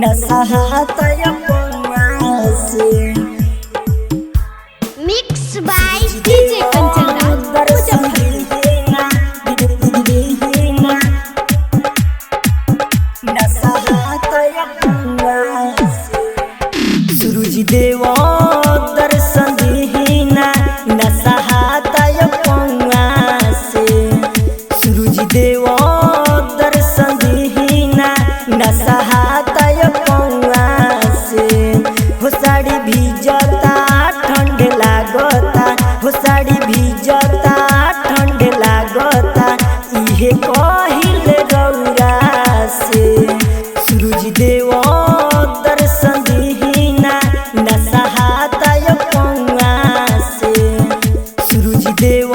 नसहातय से। Mix by DJ Kanchan Raj सूरज देव दर्शन दीना नसहातय से। सूरज देव दर्शन दीना नसहातय से। हो साड़ी भीजता ठंड लागता, हो साड़ी भीजता ठंड लागता, इहे कहिल रौरा से। सूरज देव दर्शन दीना नसहातय से। सूरज देव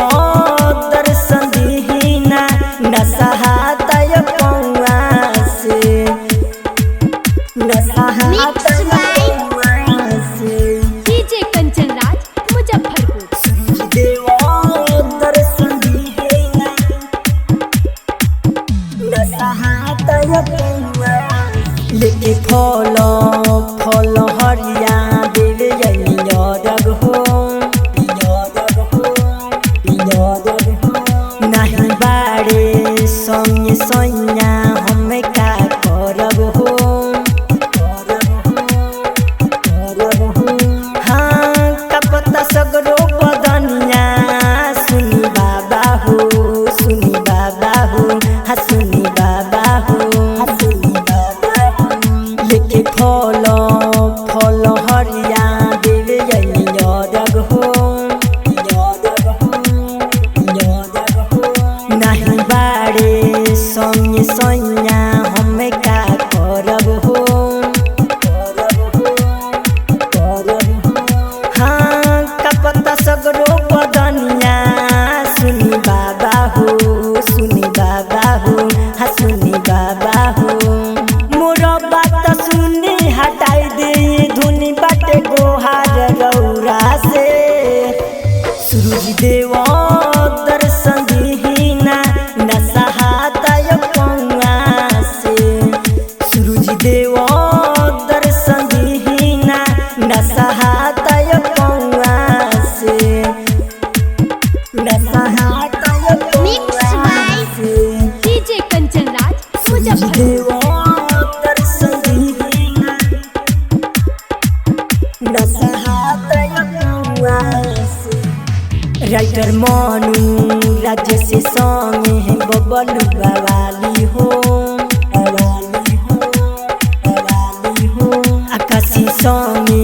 दर्शन दीना नसहातय से। Mix by DJ Kanchan Raj Muzaffarpur. सूरज देव दर्शन दीना नसहातय लेके फल फल हरिया देवे रग हो नहीं बाड़े संगे सैया हम का करब हो। हाँ कपता सगरो बदनिया सुनी बाबा हो, सुनी बाबा हो, हाँ सुनी बाबा हो, लेके फल फल हरिया देवे रग हो नहीं बाड़े संगे सैया हम का करब हो। हाँ कपता सगरो बदनिया सुनी बाबा हो, सुनी बाबा हो, हाँ सुनी बाबा हो। मोर बात सुनी हटाई दे धुनी बाटे गोहार रौरा से। सूरज देव दर्शन दीना नसहातय से। सूरज देव दर्शन दीना नसहातय से। Mix by DJ Kanchan Raj Muzaffarpur. दर्शन दीना नसहातय से। राइटर मनु राज्य से संगे है बबलू बवाली हो, आकाशी संगे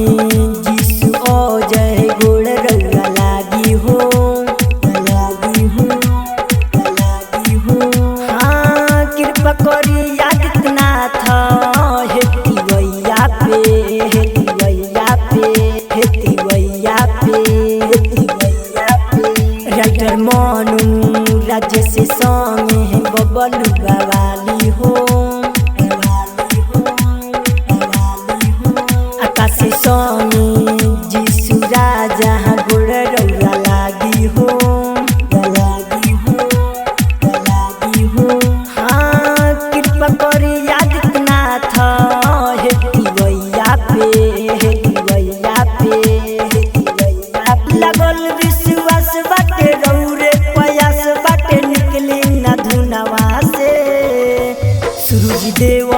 जीसु अजय गोड़ रौरा लागी हो। हाँ कृपा करी आदित्यनाथ हेती वैया पे, हेती वैया पे, हेती वैया पे, हेती वैया पे। राइटर मनु राज्य से संगे है बबलू बवाली हो, आकाशी संगे जीसु राजा गोड़ रौरा लागी हो। हाँ कृपा करी आदित्यनाथ हेती वैया पे, हेती वैया पे, हेती वैया पे। लगल विश्वास बाटे रौरे प्रयास बाटे निकली न धुनवा से। सूरज देव